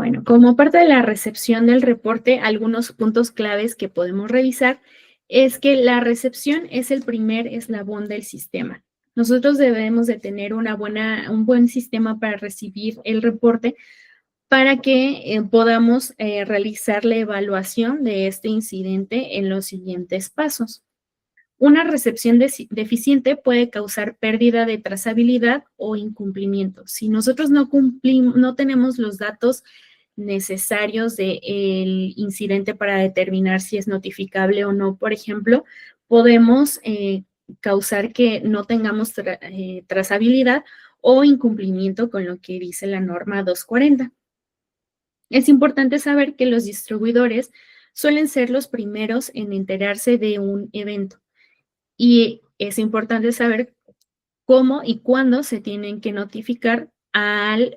Bueno, como parte de la recepción del reporte, algunos puntos claves que podemos revisar es que la recepción es el primer eslabón del sistema. Nosotros debemos de tener un buen sistema para recibir el reporte para que podamos realizar la evaluación de este incidente en los siguientes pasos. Una recepción deficiente puede causar pérdida de trazabilidad o incumplimiento. Si nosotros no tenemos los datos necesarios del incidente para determinar si es notificable o no, por ejemplo, podemos causar que no tengamos trazabilidad o incumplimiento con lo que dice la norma 240. Es importante saber que los distribuidores suelen ser los primeros en enterarse de un evento y es importante saber cómo y cuándo se tienen que notificar al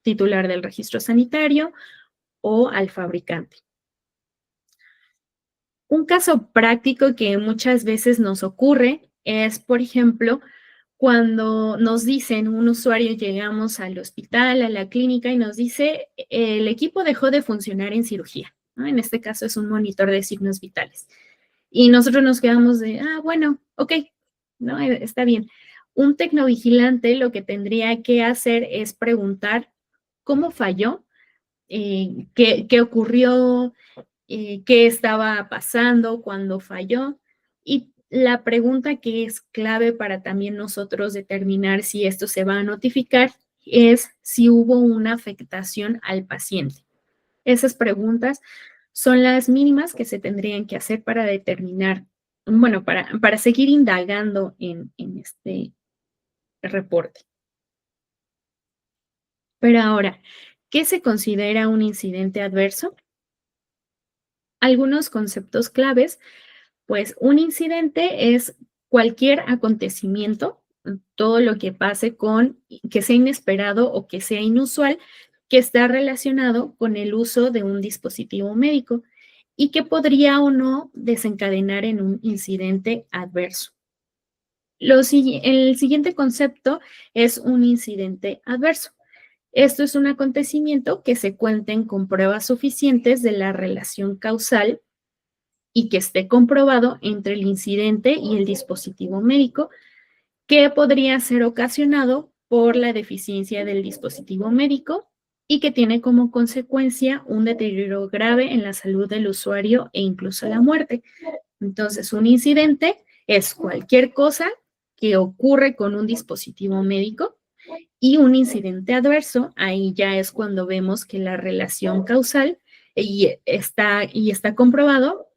titular del registro sanitario o al fabricante. Un caso práctico que muchas veces nos ocurre es, por ejemplo, cuando nos dicen, un usuario, llegamos al hospital, a la clínica y nos dice, el equipo dejó de funcionar en cirugía, ¿no? En este caso es un monitor de signos vitales. Y nosotros nos quedamos de, bueno, ok, ¿no? Está bien. Un tecnovigilante lo que tendría que hacer es preguntar cómo falló, qué ocurrió, qué estaba pasando cuando falló. Y la pregunta que es clave para también nosotros determinar si esto se va a notificar es si hubo una afectación al paciente. Esas preguntas son las mínimas que se tendrían que hacer para determinar, bueno, para seguir indagando en este reporte. Pero ahora, ¿qué se considera un incidente adverso? Algunos conceptos claves, pues un incidente es cualquier acontecimiento, todo lo que pase que sea inesperado o que sea inusual, que está relacionado con el uso de un dispositivo médico y que podría o no desencadenar en un incidente adverso. El siguiente concepto es un incidente adverso. Esto es un acontecimiento que se cuenten con pruebas suficientes de la relación causal y que esté comprobado entre el incidente y el dispositivo médico, que podría ser ocasionado por la deficiencia del dispositivo médico y que tiene como consecuencia un deterioro grave en la salud del usuario e incluso la muerte. Entonces, un incidente es cualquier cosa que ocurre con un dispositivo médico y un incidente adverso, ahí ya es cuando vemos que la relación causal está comprobado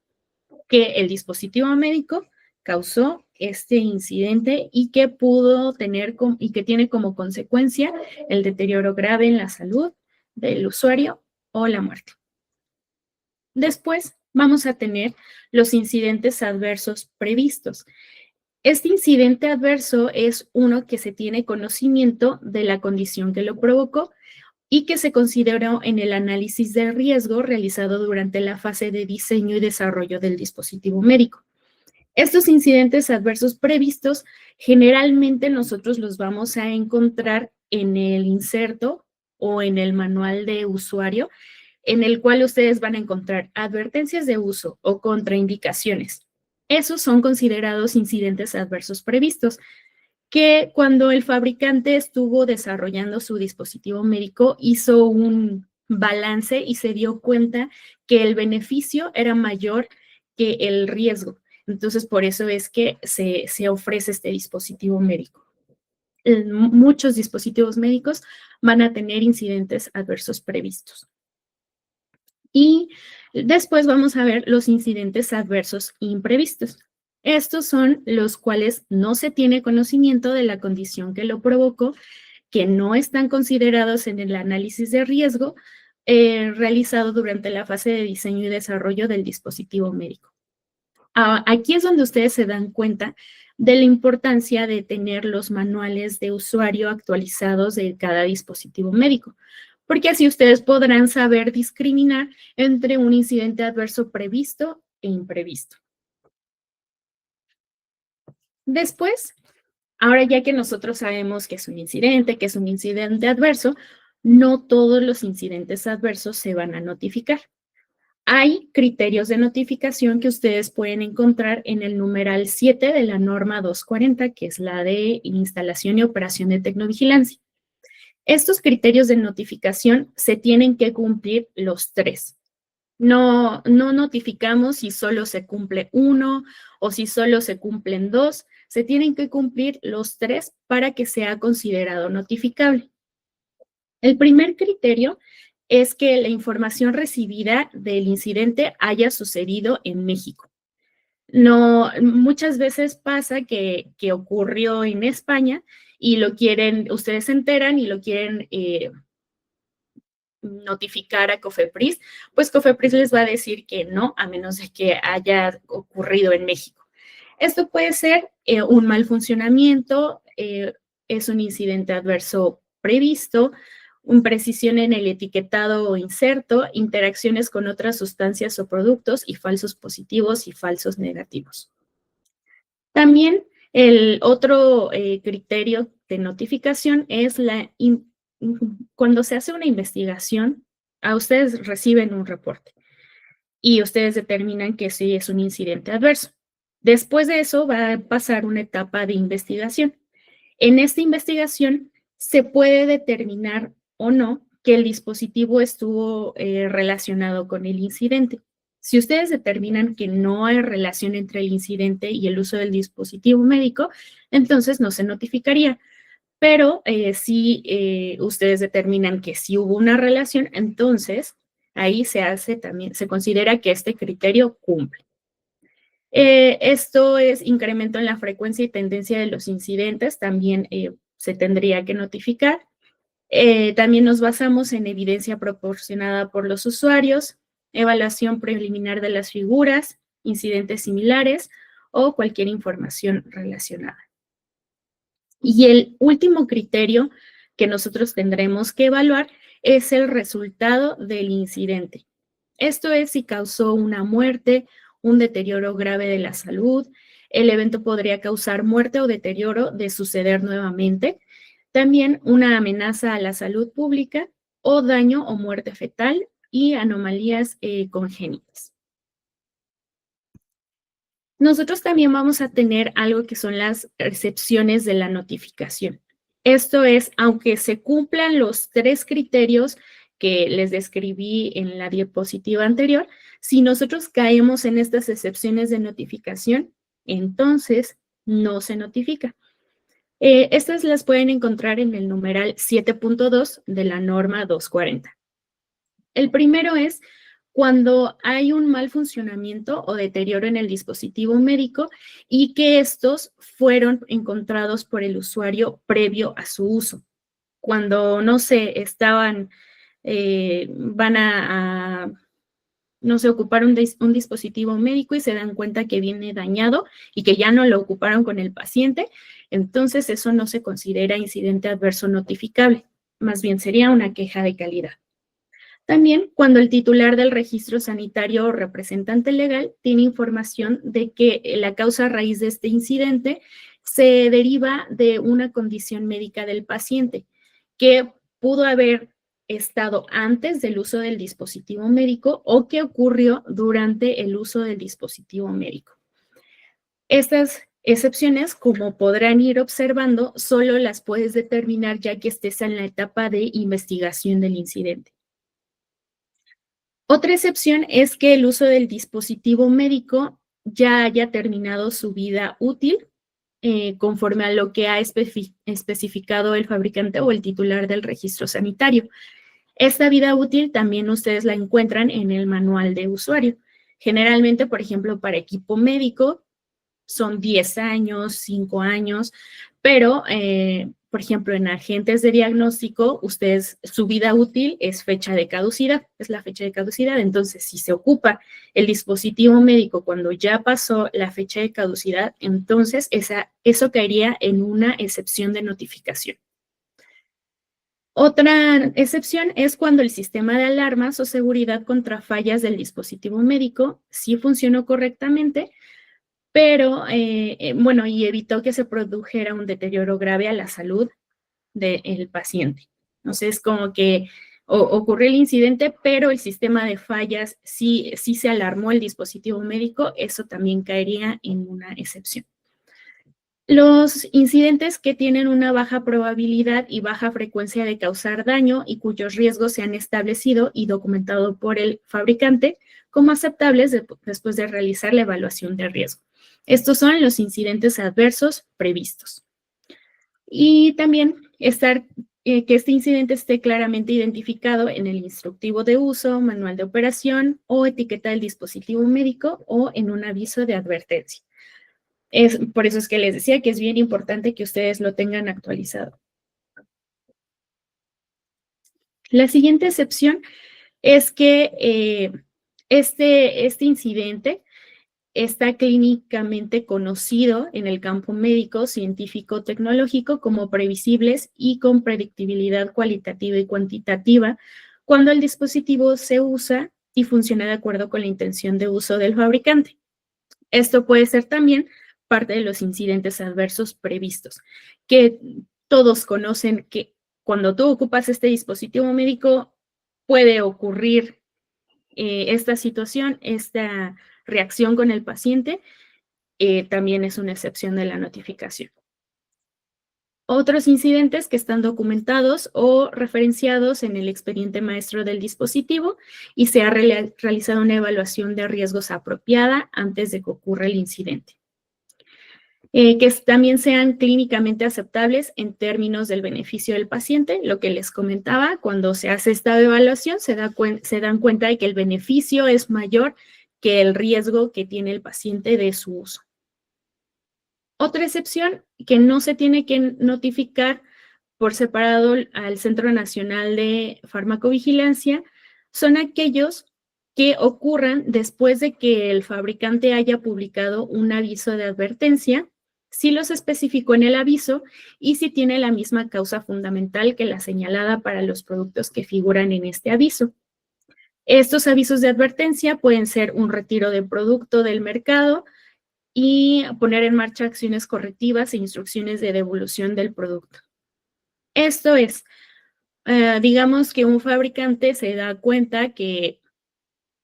que el dispositivo médico causó este incidente y que y que tiene como consecuencia el deterioro grave en la salud del usuario o la muerte. Después vamos a tener los incidentes adversos previstos. Este incidente adverso es uno que se tiene conocimiento de la condición que lo provocó y que se consideró en el análisis de riesgo realizado durante la fase de diseño y desarrollo del dispositivo médico. Estos incidentes adversos previstos generalmente nosotros los vamos a encontrar en el inserto o en el manual de usuario, en el cual ustedes van a encontrar advertencias de uso o contraindicaciones. Esos son considerados incidentes adversos previstos, que cuando el fabricante estuvo desarrollando su dispositivo médico hizo un balance y se dio cuenta que el beneficio era mayor que el riesgo. Entonces, por eso es que se ofrece este dispositivo médico. Muchos dispositivos médicos van a tener incidentes adversos previstos. Y después vamos a ver los incidentes adversos imprevistos. Estos son los cuales no se tiene conocimiento de la condición que lo provocó, que no están considerados en el análisis de riesgo realizado durante la fase de diseño y desarrollo del dispositivo médico. Aquí es donde ustedes se dan cuenta de la importancia de tener los manuales de usuario actualizados de cada dispositivo médico, porque así ustedes podrán saber discriminar entre un incidente adverso previsto e imprevisto. Después, ahora ya que nosotros sabemos que es un incidente adverso, no todos los incidentes adversos se van a notificar. Hay criterios de notificación que ustedes pueden encontrar en el numeral 7 de la norma 240, que es la de instalación y operación de tecnovigilancia. Estos criterios de notificación se tienen que cumplir los tres. No notificamos si solo se cumple uno o si solo se cumplen dos. Se tienen que cumplir los tres para que sea considerado notificable. El primer criterio es que la información recibida del incidente haya sucedido en México. No, muchas veces pasa que ocurrió en España y lo quieren, ustedes se enteran y lo quieren notificar a COFEPRIS, pues COFEPRIS les va a decir que no, a menos de que haya ocurrido en México. Esto puede ser un mal funcionamiento, es un incidente adverso previsto, imprecisión en el etiquetado o inserto, interacciones con otras sustancias o productos y falsos positivos y falsos negativos. También el otro criterio de notificación es cuando se hace una investigación, a ustedes reciben un reporte y ustedes determinan que sí es un incidente adverso. Después de eso va a pasar una etapa de investigación. En esta investigación se puede determinar o no que el dispositivo estuvo relacionado con el incidente. Si ustedes determinan que no hay relación entre el incidente y el uso del dispositivo médico, entonces no se notificaría. Pero si ustedes determinan que sí hubo una relación, entonces ahí se hace también, se considera que este criterio cumple. Esto es incremento en la frecuencia y tendencia de los incidentes, también se tendría que notificar. También nos basamos en evidencia proporcionada por los usuarios, evaluación preliminar de las figuras, incidentes similares o cualquier información relacionada. Y el último criterio que nosotros tendremos que evaluar es el resultado del incidente. Esto es si causó una muerte, un deterioro grave de la salud, el evento podría causar muerte o deterioro de suceder nuevamente, también una amenaza a la salud pública o daño o muerte fetal y anomalías congénitas. Nosotros también vamos a tener algo que son las excepciones de la notificación. Esto es, aunque se cumplan los tres criterios que les describí en la diapositiva anterior, si nosotros caemos en estas excepciones de notificación, entonces no se notifica. Estas las pueden encontrar en el numeral 7.2 de la norma 240. El primero es cuando hay un mal funcionamiento o deterioro en el dispositivo médico y que estos fueron encontrados por el usuario previo a su uso. Cuando, no sé, van a no sé, ocupar un dispositivo médico y se dan cuenta que viene dañado y que ya no lo ocuparon con el paciente, entonces eso no se considera incidente adverso notificable, más bien sería una queja de calidad. También cuando el titular del registro sanitario o representante legal tiene información de que la causa raíz de este incidente se deriva de una condición médica del paciente que pudo haber estado antes del uso del dispositivo médico o que ocurrió durante el uso del dispositivo médico. Estas excepciones, como podrán ir observando, solo las puedes determinar ya que estés en la etapa de investigación del incidente. Otra excepción es que el uso del dispositivo médico ya haya terminado su vida útil conforme a lo que ha especificado el fabricante o el titular del registro sanitario. Esta vida útil también ustedes la encuentran en el manual de usuario. Generalmente, por ejemplo, para equipo médico son 10 años, 5 años, pero, por ejemplo, en agentes de diagnóstico, su vida útil es fecha de caducidad, es la fecha de caducidad. Entonces, si se ocupa el dispositivo médico cuando ya pasó la fecha de caducidad, entonces eso caería en una excepción de notificación. Otra excepción es cuando el sistema de alarmas o seguridad contra fallas del dispositivo médico sí funcionó correctamente, pero, y evitó que se produjera un deterioro grave a la salud del paciente. Entonces, es como que ocurrió el incidente, pero el sistema de fallas sí se alarmó el dispositivo médico, eso también caería en una excepción. Los incidentes que tienen una baja probabilidad y baja frecuencia de causar daño y cuyos riesgos se han establecido y documentado por el fabricante como aceptables después de realizar la evaluación de riesgo. Estos son los incidentes adversos previstos. Y también que este incidente esté claramente identificado en el instructivo de uso, manual de operación o etiqueta del dispositivo médico o en un aviso de advertencia. Por eso es que les decía que es bien importante que ustedes lo tengan actualizado. La siguiente excepción es que este incidente está clínicamente conocido en el campo médico, científico, tecnológico como previsibles y con predictibilidad cualitativa y cuantitativa cuando el dispositivo se usa y funciona de acuerdo con la intención de uso del fabricante. Esto puede ser también parte de los incidentes adversos previstos, que todos conocen que cuando tú ocupas este dispositivo médico puede ocurrir esta situación, esta reacción con el paciente, también es una excepción de la notificación. Otros incidentes que están documentados o referenciados en el expediente maestro del dispositivo y se ha realizado una evaluación de riesgos apropiada antes de que ocurra el incidente. Que también sean clínicamente aceptables en términos del beneficio del paciente. Lo que les comentaba, cuando se hace esta evaluación se dan cuenta de que el beneficio es mayor que el riesgo que tiene el paciente de su uso. Otra excepción que no se tiene que notificar por separado al Centro Nacional de Farmacovigilancia son aquellos que ocurran después de que el fabricante haya publicado un aviso de advertencia, si los especificó en el aviso y si tiene la misma causa fundamental que la señalada para los productos que figuran en este aviso. Estos avisos de advertencia pueden ser un retiro de producto del mercado y poner en marcha acciones correctivas e instrucciones de devolución del producto. Esto es, digamos que un fabricante se da cuenta que,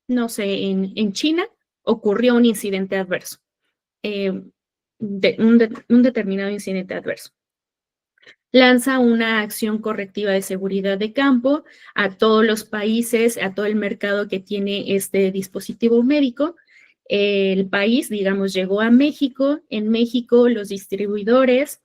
no sé, en China ocurrió un incidente adverso, un determinado incidente adverso. Lanza una acción correctiva de seguridad de campo a todos los países, a todo el mercado que tiene este dispositivo médico. El país, digamos, llegó a México. En México, los distribuidores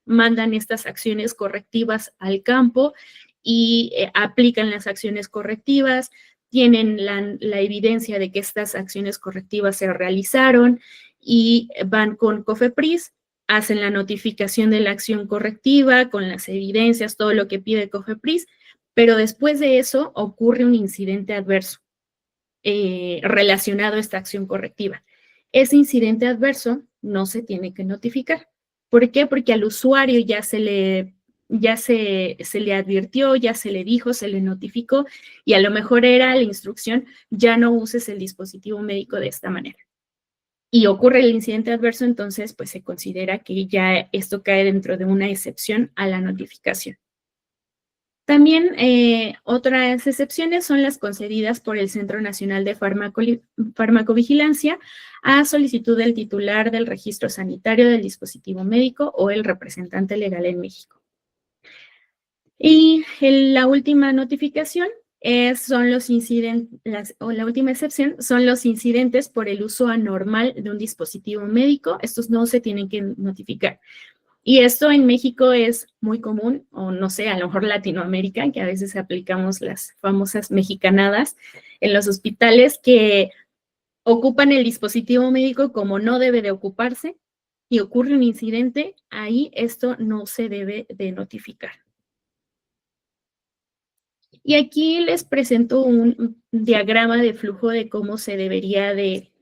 mandan estas acciones correctivas al campo y aplican las acciones correctivas, tienen la evidencia de que estas acciones correctivas se realizaron y van con COFEPRIS, hacen la notificación de la acción correctiva con las evidencias, todo lo que pide COFEPRIS, pero después de eso ocurre un incidente adverso relacionado a esta acción correctiva. Ese incidente adverso no se tiene que notificar. ¿Por qué? Porque al usuario ya se le advirtió, ya se le dijo, se le notificó y a lo mejor era la instrucción, ya no uses el dispositivo médico de esta manera. Y ocurre el incidente adverso, entonces pues se considera que ya esto cae dentro de una excepción a la notificación. También otras excepciones son las concedidas por el Centro Nacional de Farmacovigilancia a solicitud del titular del registro sanitario del dispositivo médico o el representante legal en México. Y la última notificación son los incidentes, la última excepción son los incidentes por el uso anormal de un dispositivo médico. Estos no se tienen que notificar. Y esto en México es muy común, o no sé, a lo mejor Latinoamérica, que a veces aplicamos las famosas mexicanadas en los hospitales que ocupan el dispositivo médico como no debe de ocuparse y ocurre un incidente, ahí esto no se debe de notificar. Y aquí les presento un diagrama de flujo de cómo se debería de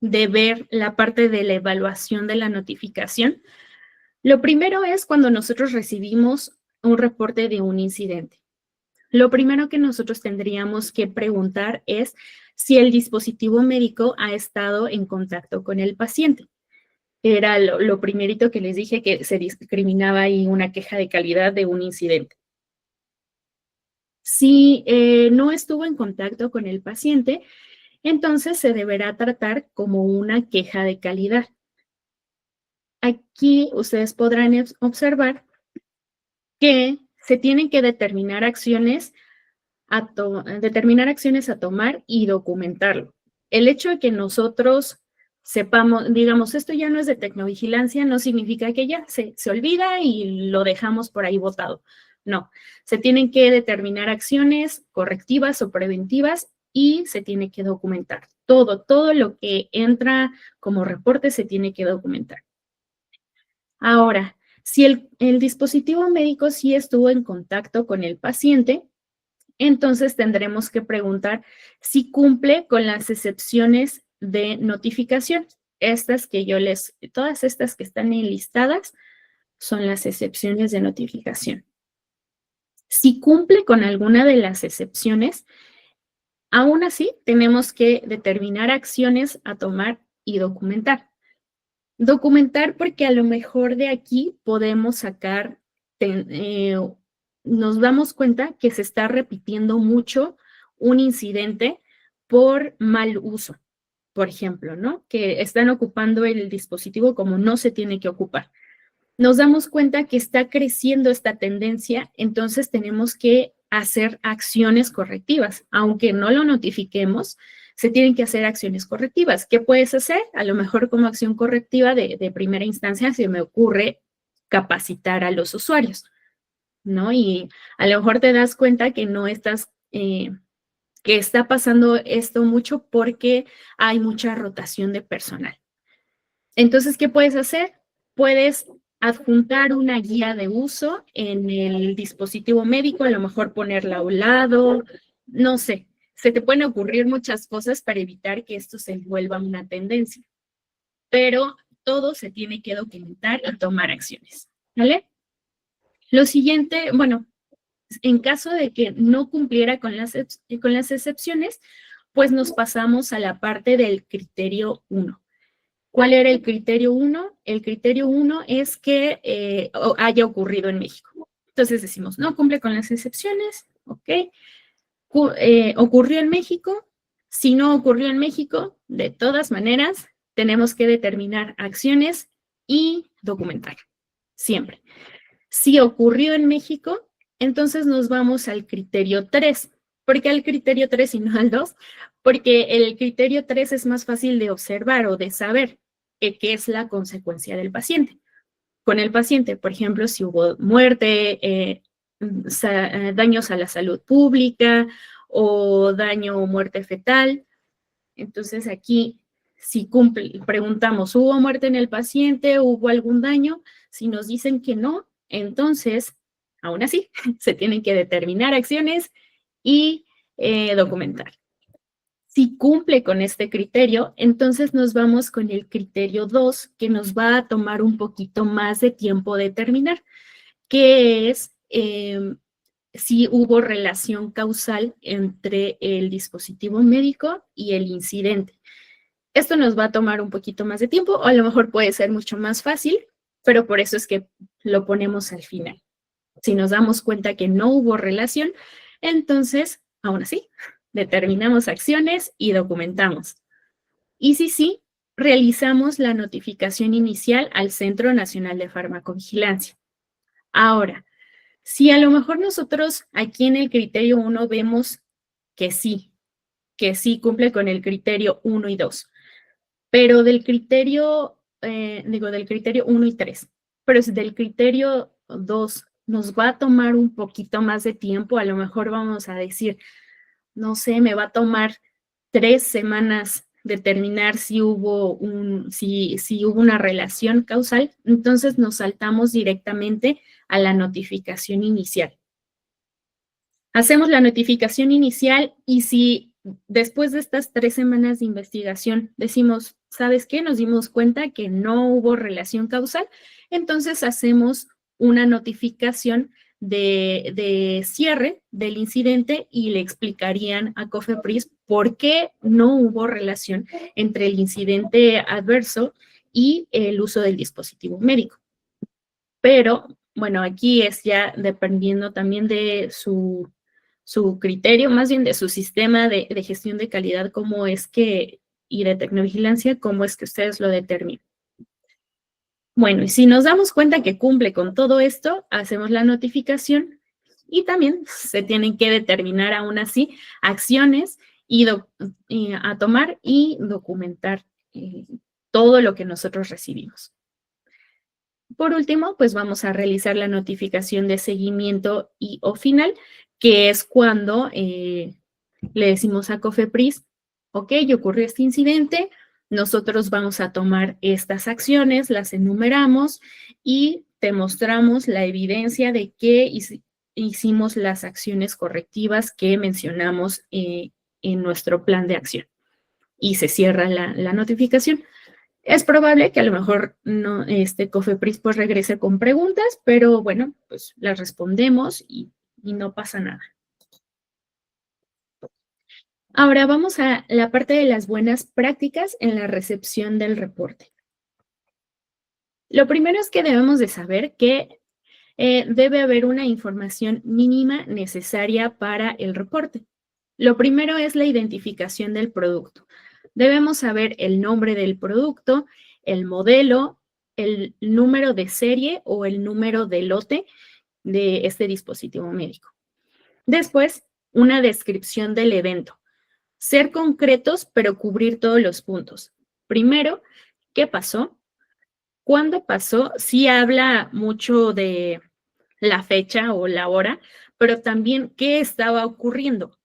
ver la parte de la evaluación de la notificación. Lo primero es cuando nosotros recibimos un reporte de un incidente. Lo primero que nosotros tendríamos que preguntar es si el dispositivo médico ha estado en contacto con el paciente. Era lo primerito que les dije, que se discriminaba ahí una queja de calidad de un incidente. Si no estuvo en contacto con el paciente, entonces se deberá tratar como una queja de calidad. Aquí ustedes podrán observar que se tienen que determinar acciones a tomar y documentarlo. El hecho de que nosotros sepamos, digamos, esto ya no es de tecnovigilancia, no significa que ya se olvida y lo dejamos por ahí botado. No, se tienen que determinar acciones correctivas o preventivas y se tiene que documentar. Todo lo que entra como reporte se tiene que documentar. Ahora, si el dispositivo médico sí estuvo en contacto con el paciente, entonces tendremos que preguntar si cumple con las excepciones de notificación. Todas estas que están enlistadas son las excepciones de notificación. Si cumple con alguna de las excepciones, aún así tenemos que determinar acciones a tomar y documentar. Documentar porque a lo mejor de aquí podemos sacar, nos damos cuenta que se está repitiendo mucho un incidente por mal uso, por ejemplo, ¿no? Que están ocupando el dispositivo como no se tiene que ocupar. Nos damos cuenta que está creciendo esta tendencia, entonces tenemos que hacer acciones correctivas. Aunque no lo notifiquemos, se tienen que hacer acciones correctivas. ¿Qué puedes hacer? A lo mejor como acción correctiva de primera instancia se me ocurre capacitar a los usuarios, ¿no? Y a lo mejor te das cuenta que no estás, que está pasando esto mucho porque hay mucha rotación de personal. Entonces, ¿qué puedes hacer? Puedes adjuntar una guía de uso en el dispositivo médico, a lo mejor ponerla a un lado, no sé, se te pueden ocurrir muchas cosas para evitar que esto se vuelva una tendencia, pero todo se tiene que documentar y tomar acciones, ¿vale? Lo siguiente, bueno, en caso de que no cumpliera con las excepciones, pues nos pasamos a la parte del criterio 1. ¿Cuál era el criterio 1? El criterio 1 es que haya ocurrido en México. Entonces decimos, no cumple con las excepciones, ¿ok? Ocurrió en México. Si no ocurrió en México, de todas maneras, tenemos que determinar acciones y documentar, siempre. Si ocurrió en México, entonces nos vamos al criterio 3. ¿Por qué al criterio 3 y no al 2? Porque el criterio 3 es más fácil de observar o de saber qué es la consecuencia del paciente. Con el paciente, por ejemplo, si hubo muerte, daños a la salud pública o daño o muerte fetal. Entonces aquí, si preguntamos, ¿hubo muerte en el paciente? ¿Hubo algún daño? Si nos dicen que no, entonces, aún así, se tienen que determinar acciones y documentar. Si cumple con este criterio, entonces nos vamos con el criterio 2, que nos va a tomar un poquito más de tiempo determinar, que es si hubo relación causal entre el dispositivo médico y el incidente. Esto nos va a tomar un poquito más de tiempo, o a lo mejor puede ser mucho más fácil, pero por eso es que lo ponemos al final. Si nos damos cuenta que no hubo relación, entonces, aún así, determinamos acciones y documentamos. Y si sí, realizamos la notificación inicial al Centro Nacional de Farmacovigilancia. Ahora, si a lo mejor nosotros aquí en el criterio 1 vemos que sí cumple con el criterio 1 y 2, pero del criterio 1 y 3, pero si del criterio 2 nos va a tomar un poquito más de tiempo, a lo mejor vamos a decir, no sé, me va a tomar 3 semanas determinar si hubo una relación causal, entonces nos saltamos directamente a la notificación inicial. Hacemos la notificación inicial y si después de estas 3 semanas de investigación decimos, ¿sabes qué? Nos dimos cuenta que no hubo relación causal, entonces hacemos una notificación de cierre del incidente y le explicarían a COFEPRIS por qué no hubo relación entre el incidente adverso y el uso del dispositivo médico. Pero, bueno, aquí es ya dependiendo también de su criterio, más bien de su sistema de gestión de calidad, cómo es que, y de tecnovigilancia, cómo es que ustedes lo determinan. Bueno, y si nos damos cuenta que cumple con todo esto, hacemos la notificación y también se tienen que determinar aún así acciones a tomar y documentar eh, todo lo que nosotros recibimos. Por último, pues vamos a realizar la notificación de seguimiento y o final, que es cuando le decimos a Cofepris, ok, ocurrió este incidente, nosotros vamos a tomar estas acciones, las enumeramos y te mostramos la evidencia de que hicimos las acciones correctivas que mencionamos en nuestro plan de acción. Y se cierra la notificación. Es probable que a lo mejor no, Cofepris pues regrese con preguntas, pero bueno, pues las respondemos y no pasa nada. Ahora vamos a la parte de las buenas prácticas en la recepción del reporte. Lo primero es que debemos de saber que debe haber una información mínima necesaria para el reporte. Lo primero es la identificación del producto. Debemos saber el nombre del producto, el modelo, el número de serie o el número de lote de este dispositivo médico. Después, una descripción del evento. Ser concretos, pero cubrir todos los puntos. Primero, ¿qué pasó? ¿Cuándo pasó? Sí habla mucho de la fecha o la hora, pero también qué estaba ocurriendo.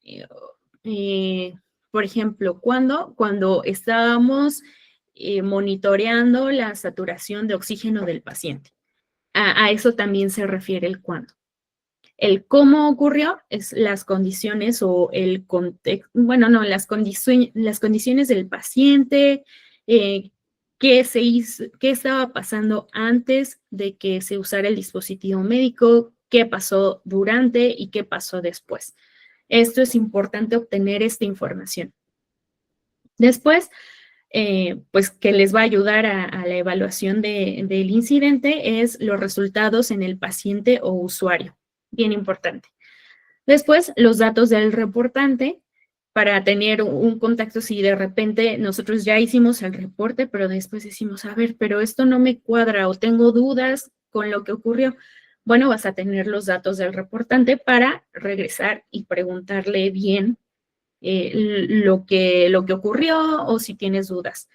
Eh, por ejemplo, ¿cuándo? Cuando estábamos monitoreando la saturación de oxígeno del paciente. A eso también se refiere el cuándo. El cómo ocurrió es las condiciones o el contexto, bueno, no, las condiciones del paciente, qué se hizo, qué estaba pasando antes de que se usara el dispositivo médico, qué pasó durante y qué pasó después. Esto es importante obtener esta información. Después, pues que les va a ayudar a la evaluación del incidente es los resultados en el paciente o usuario. Bien importante. Después, los datos del reportante para tener un contacto si de repente nosotros ya hicimos el reporte, pero después decimos, a ver, pero esto no me cuadra o tengo dudas con lo que ocurrió. Bueno, vas a tener los datos del reportante para regresar y preguntarle bien lo que ocurrió o si tienes dudas.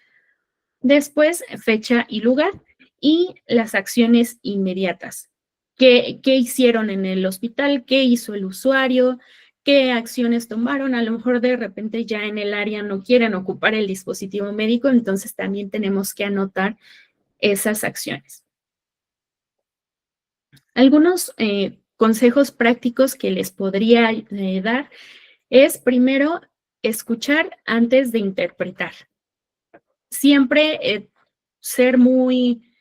Después, fecha y lugar y las acciones inmediatas. ¿Qué hicieron en el hospital? ¿Qué hizo el usuario? ¿Qué acciones tomaron? A lo mejor de repente ya en el área no quieren ocupar el dispositivo médico, entonces también tenemos que anotar esas acciones. Algunos consejos prácticos que les podría dar es primero escuchar antes de interpretar. Siempre ser muy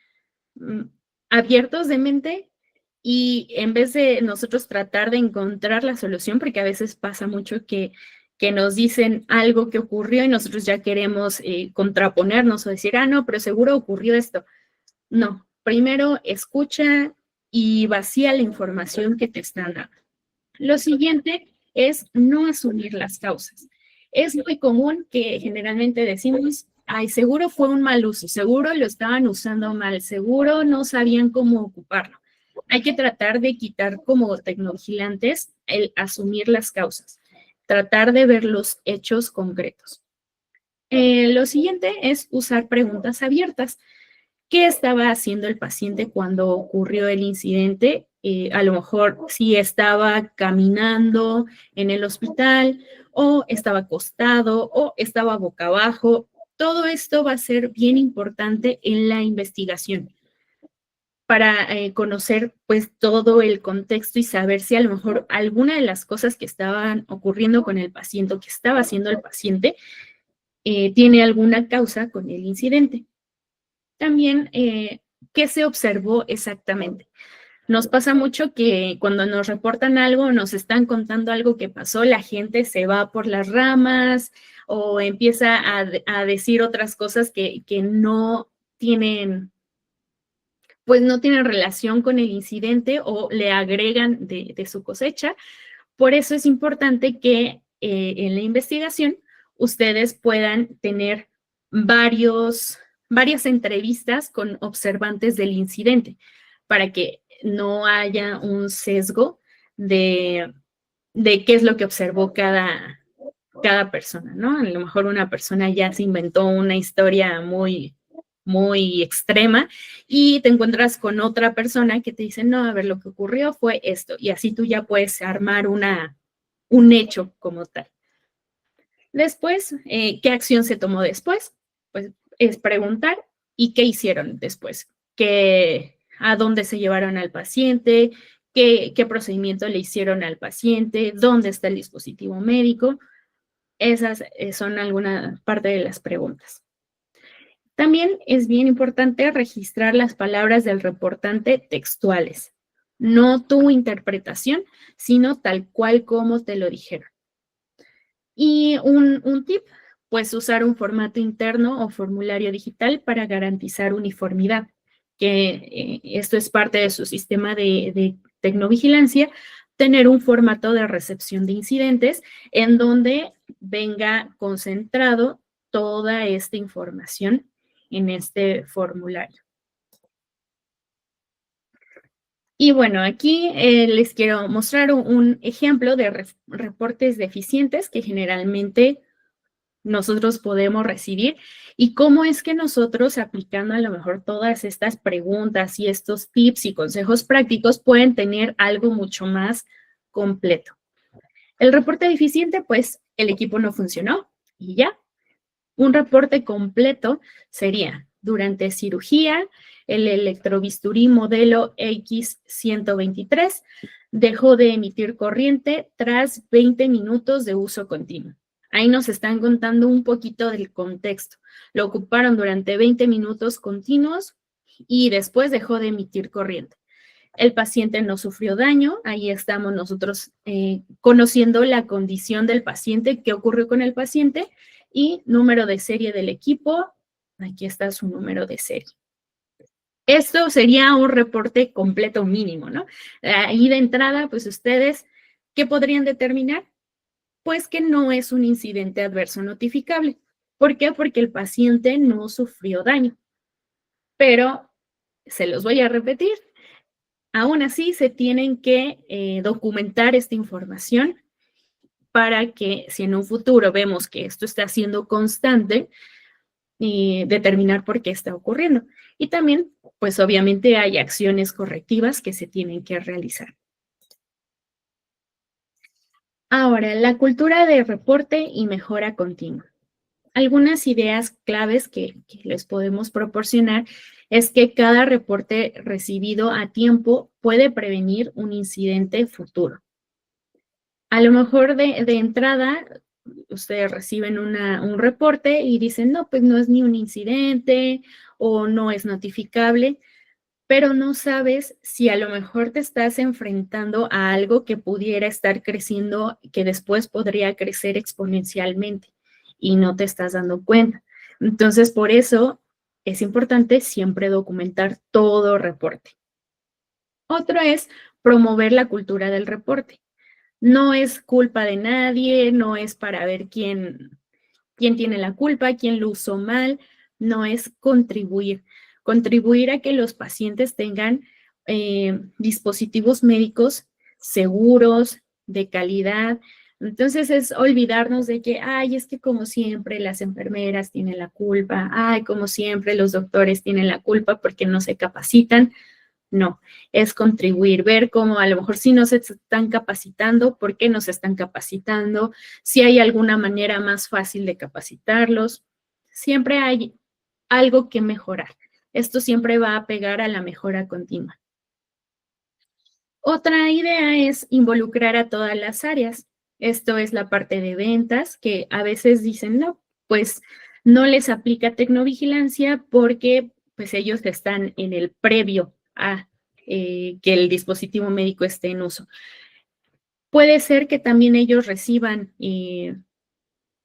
abiertos de mente y en vez de nosotros tratar de encontrar la solución, porque a veces pasa mucho que nos dicen algo que ocurrió y nosotros ya queremos contraponernos o decir, ah, no, pero seguro ocurrió esto. No, primero escucha y vacía la información que te están dando. Lo siguiente es no asumir las causas. Es muy común que generalmente decimos, ay, seguro fue un mal uso, seguro lo estaban usando mal, seguro no sabían cómo ocuparlo. Hay que tratar de quitar como tecnovigilantes el asumir las causas, tratar de ver los hechos concretos. Lo siguiente es usar preguntas abiertas. ¿Qué estaba haciendo el paciente cuando ocurrió el incidente? A lo mejor si estaba caminando en el hospital o estaba acostado o estaba boca abajo. Todo esto va a ser bien importante en la investigación para conocer pues todo el contexto y saber si a lo mejor alguna de las cosas que estaban ocurriendo con el paciente o que estaba haciendo el paciente tiene alguna causa con el incidente. También, ¿qué se observó exactamente? Nos pasa mucho que cuando nos reportan algo, nos están contando algo que pasó, la gente se va por las ramas o empieza a decir otras cosas que no tienen, pues no tienen relación con el incidente o le agregan de su cosecha, Por eso es importante que en la investigación ustedes puedan tener varias entrevistas con observantes del incidente para que no haya un sesgo de, de qué es lo que observó cada persona, ¿no? A lo mejor una persona ya se inventó una historia muy extrema y te encuentras con otra persona que te dice, no, a ver, lo que ocurrió fue esto, y así tú ya puedes armar un hecho como tal. Después, ¿qué acción se tomó después? Pues es preguntar y qué hicieron después, a dónde se llevaron al paciente, qué procedimiento le hicieron al paciente, dónde está el dispositivo médico. Esas son alguna parte de las preguntas. También es bien importante registrar las palabras del reportante textuales, no tu interpretación, sino tal cual como te lo dijeron. Y un tip, pues usar un formato interno o formulario digital para garantizar uniformidad, que esto es parte de su sistema de tecnovigilancia, tener un formato de recepción de incidentes en donde venga concentrado toda esta información en este formulario. Y bueno, aquí les quiero mostrar un ejemplo de reportes deficientes que generalmente nosotros podemos recibir y cómo es que nosotros, aplicando a lo mejor todas estas preguntas y estos tips y consejos prácticos, pueden tener algo mucho más completo. El reporte deficiente, pues el equipo no funcionó y ya. Un reporte completo sería durante cirugía, el electrobisturí modelo X123 dejó de emitir corriente tras 20 minutos de uso continuo. Ahí nos están contando un poquito del contexto. Lo ocuparon durante 20 minutos continuos y después dejó de emitir corriente. El paciente no sufrió daño, ahí estamos nosotros conociendo la condición del paciente, qué ocurrió con el paciente y número de serie del equipo, aquí está su número de serie. Esto sería un reporte completo mínimo, ¿no? Ahí de entrada, pues ustedes, ¿qué podrían determinar? Pues que no es un incidente adverso notificable. ¿Por qué? Porque el paciente no sufrió daño. Pero se los voy a repetir, aún así, se tienen que documentar esta información para que si en un futuro vemos que esto está siendo constante, determinar por qué está ocurriendo. Y también, pues obviamente hay acciones correctivas que se tienen que realizar. Ahora, la cultura de reporte y mejora continua. Algunas ideas claves que les podemos proporcionar es que cada reporte recibido a tiempo puede prevenir un incidente futuro. A lo mejor de entrada, ustedes reciben un reporte y dicen, no, pues no es ni un incidente o no es notificable, pero no sabes si a lo mejor te estás enfrentando a algo que pudiera estar creciendo, que después podría crecer exponencialmente y no te estás dando cuenta. Entonces, por eso es importante siempre documentar todo reporte. Otro es promover la cultura del reporte. No es culpa de nadie, no es para ver quién tiene la culpa, quién lo usó mal, no es contribuir. Contribuir a que los pacientes tengan dispositivos médicos seguros, de calidad. Entonces es olvidarnos de que, ay, es que como siempre las enfermeras tienen la culpa, ay, como siempre los doctores tienen la culpa porque no se capacitan. No, es contribuir, ver cómo a lo mejor si no se están capacitando, por qué no se están capacitando, si hay alguna manera más fácil de capacitarlos. Siempre hay algo que mejorar. Esto siempre va a pegar a la mejora continua. Otra idea es involucrar a todas las áreas. Esto es la parte de ventas, que a veces dicen, no, pues no les aplica tecnovigilancia porque pues ellos están en el previo a que el dispositivo médico esté en uso. Puede ser que también ellos reciban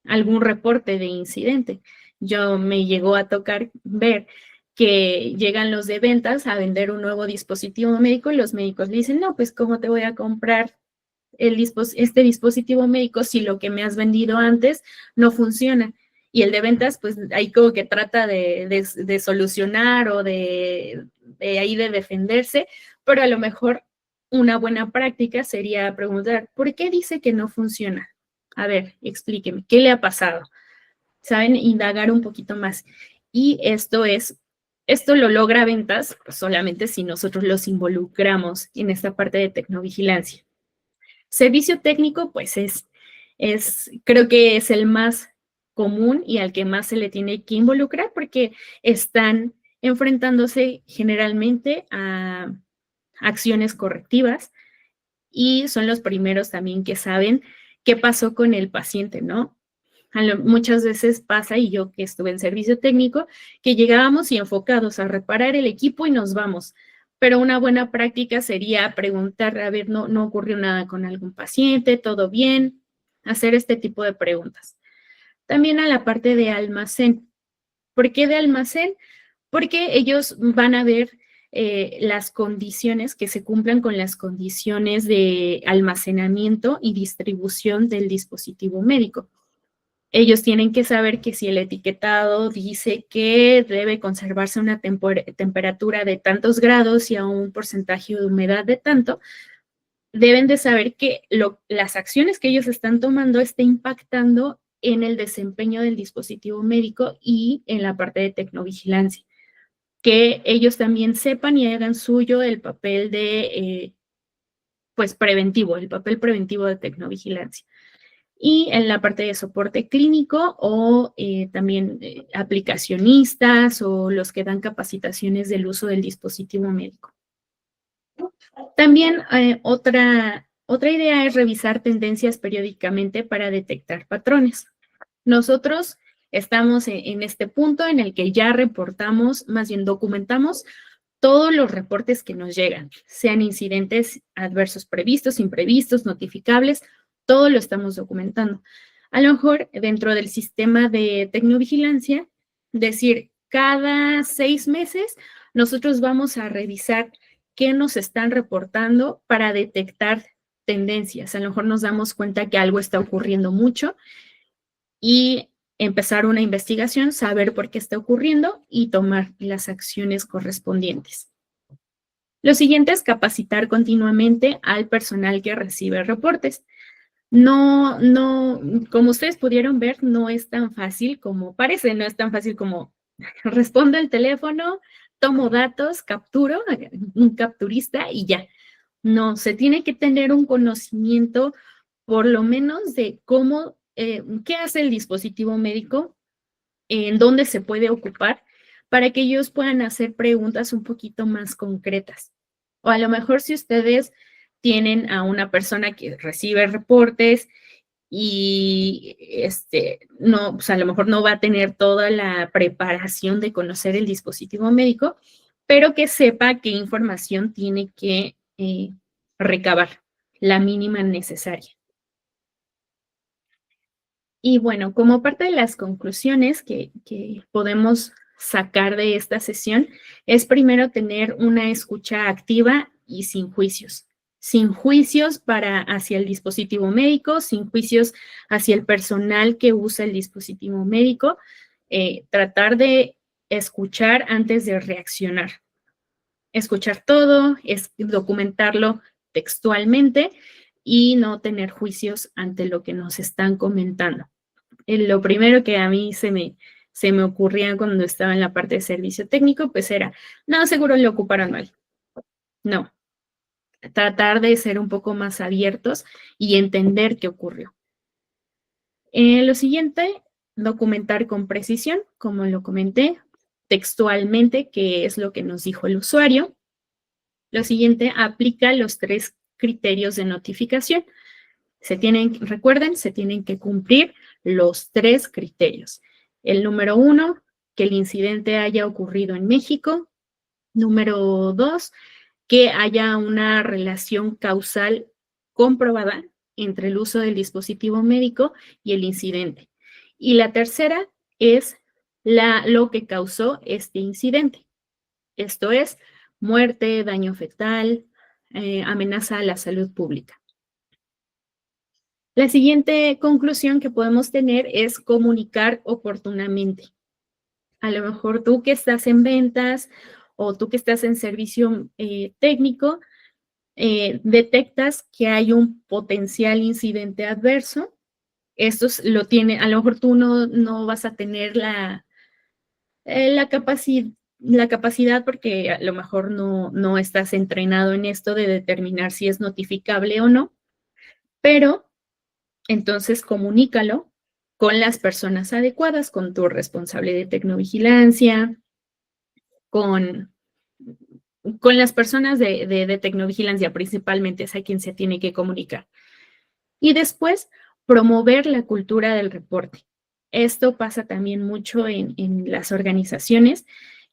algún reporte de incidente. Yo me llegó a tocar ver que llegan los de ventas a vender un nuevo dispositivo médico y los médicos le dicen, no, pues ¿cómo te voy a comprar este dispositivo médico si lo que me has vendido antes no funciona. Y el de ventas, pues ahí como que trata de solucionar o ahí de defenderse, pero a lo mejor una buena práctica sería preguntar, ¿por qué dice que no funciona? A ver, explíqueme, ¿qué le ha pasado? ¿Saben? Indagar un poquito más. Y esto lo logra ventas pues, solamente si nosotros los involucramos en esta parte de tecnovigilancia. Servicio técnico, pues creo que es el más común y al que más se le tiene que involucrar porque están enfrentándose generalmente a acciones correctivas y son los primeros también que saben qué pasó con el paciente, ¿no? Muchas veces pasa, y yo que estuve en servicio técnico, que llegábamos y enfocados a reparar el equipo y nos vamos. Pero una buena práctica sería preguntar, a ver, no ocurrió nada con algún paciente, todo bien, hacer este tipo de preguntas. También a la parte de almacén. ¿Por qué de almacén? Porque ellos van a ver las condiciones, que se cumplan con las condiciones de almacenamiento y distribución del dispositivo médico. Ellos tienen que saber que si el etiquetado dice que debe conservarse una temperatura de tantos grados y a un porcentaje de humedad de tanto, deben de saber que las acciones que ellos están tomando están impactando en el desempeño del dispositivo médico y en la parte de tecnovigilancia. Que ellos también sepan y hagan suyo el papel pues preventivo, el papel preventivo de tecnovigilancia. Y en la parte de soporte clínico o también aplicacionistas o los que dan capacitaciones del uso del dispositivo médico. También otra idea es revisar tendencias periódicamente para detectar patrones. Nosotros estamos en este punto en el que ya reportamos, más bien documentamos todos los reportes que nos llegan, sean incidentes adversos previstos, imprevistos, notificables, todo lo estamos documentando. A lo mejor dentro del sistema de tecnovigilancia, decir, cada 6 meses nosotros vamos a revisar qué nos están reportando para detectar tendencias. A lo mejor nos damos cuenta que algo está ocurriendo mucho y empezar una investigación, saber por qué está ocurriendo y tomar las acciones correspondientes. Lo siguiente es capacitar continuamente al personal que recibe reportes. No, como ustedes pudieron ver, no es tan fácil como parece, no es tan fácil como respondo el teléfono, tomo datos, capturo, un capturista y ya. No, se tiene que tener un conocimiento por lo menos de cómo, qué hace el dispositivo médico, en dónde se puede ocupar, para que ellos puedan hacer preguntas un poquito más concretas. O a lo mejor si ustedes tienen a una persona que recibe reportes y no, pues a lo mejor no va a tener toda la preparación de conocer el dispositivo médico, pero que sepa qué información tiene que recabar, la mínima necesaria. Y bueno, como parte de las conclusiones que podemos sacar de esta sesión, es primero tener una escucha activa y sin juicios. Sin juicios hacia el dispositivo médico, sin juicios hacia el personal que usa el dispositivo médico, tratar de escuchar antes de reaccionar. Escuchar todo, documentarlo textualmente y no tener juicios ante lo que nos están comentando. Lo primero que a mí se me ocurría cuando estaba en la parte de servicio técnico, pues era, no, seguro lo ocuparon mal. No, tratar de ser un poco más abiertos y entender qué ocurrió. Lo siguiente, documentar con precisión, como lo comenté, textualmente, qué es lo que nos dijo el usuario. Lo siguiente, aplica los 3 criterios de notificación. Recuerden, se tienen que cumplir los 3 criterios. El número 1, que el incidente haya ocurrido en México. Número 2, que haya una relación causal comprobada entre el uso del dispositivo médico y el incidente. Y la tercera es lo que causó este incidente. Esto es muerte, daño fetal, amenaza a la salud pública. La siguiente conclusión que podemos tener es comunicar oportunamente. A lo mejor tú que estás en ventas o tú que estás en servicio técnico, detectas que hay un potencial incidente adverso. Lo tiene, a lo mejor tú no vas a tener la capacidad porque a lo mejor no estás entrenado en esto de determinar si es notificable o no, pero entonces comunícalo con las personas adecuadas, con tu responsable de tecnovigilancia, con, con las personas de tecnovigilancia principalmente, es a quien se tiene que comunicar. Y después, promover la cultura del reporte. Esto pasa también mucho en las organizaciones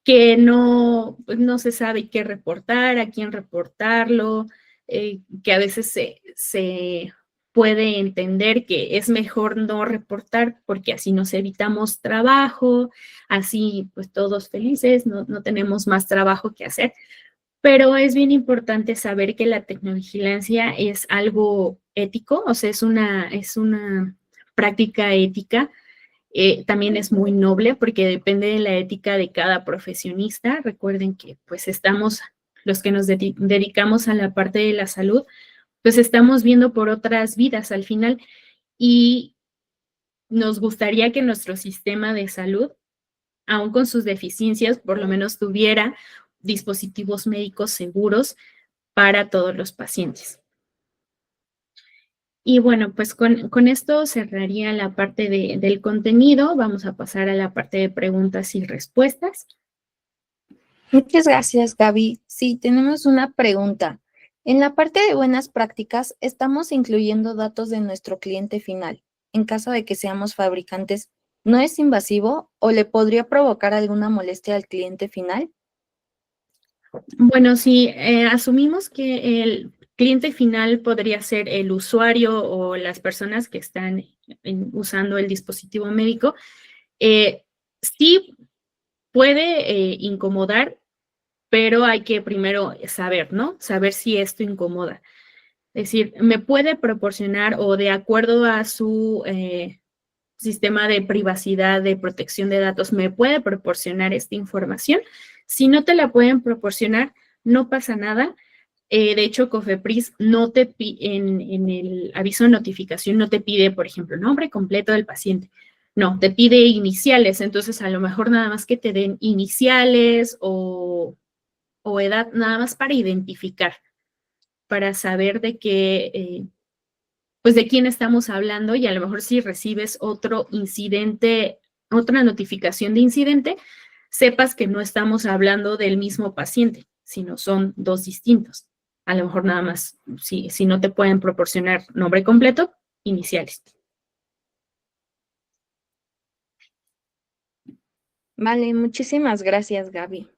que no se sabe qué reportar, a quién reportarlo, que a veces se puede entender que es mejor no reportar porque así nos evitamos trabajo, así pues todos felices, no tenemos más trabajo que hacer. Pero es bien importante saber que la tecnovigilancia es algo ético, o sea, es una práctica ética. También es muy noble porque depende de la ética de cada profesionista. Recuerden que pues estamos, los que nos dedicamos a la parte de la salud, pues estamos viendo por otras vidas al final y nos gustaría que nuestro sistema de salud, aun con sus deficiencias, por lo menos tuviera dispositivos médicos seguros para todos los pacientes. Y bueno, pues con esto cerraría la parte del contenido. Vamos a pasar a la parte de preguntas y respuestas. Muchas gracias, Gaby. Sí, tenemos una pregunta. En la parte de buenas prácticas, estamos incluyendo datos de nuestro cliente final. En caso de que seamos fabricantes, ¿no es invasivo o le podría provocar alguna molestia al cliente final? Bueno, si asumimos que el cliente final podría ser el usuario o las personas que están usando el dispositivo médico, sí puede incomodar, pero hay que primero saber, ¿no? Saber si esto incomoda. Es decir, me puede proporcionar o de acuerdo a su sistema de privacidad, de protección de datos, me puede proporcionar esta información. Si no te la pueden proporcionar, no pasa nada. De hecho, Cofepris no te en el aviso de notificación no te pide, por ejemplo, nombre completo del paciente. No, te pide iniciales. Entonces, a lo mejor nada más que te den iniciales o edad, nada más para identificar, para saber de qué, pues de quién estamos hablando y a lo mejor si recibes otro incidente, otra notificación de incidente, sepas que no estamos hablando del mismo paciente, sino son dos distintos. A lo mejor nada más, si no te pueden proporcionar nombre completo, iniciales. Vale, muchísimas gracias, Gaby.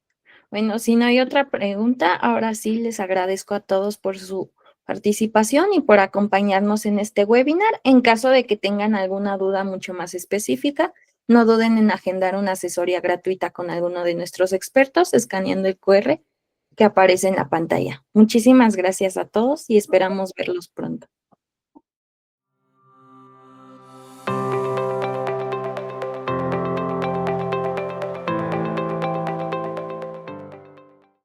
Bueno, si no hay otra pregunta, ahora sí les agradezco a todos por su participación y por acompañarnos en este webinar. En caso de que tengan alguna duda mucho más específica, no duden en agendar una asesoría gratuita con alguno de nuestros expertos escaneando el QR que aparece en la pantalla. Muchísimas gracias a todos y esperamos verlos pronto.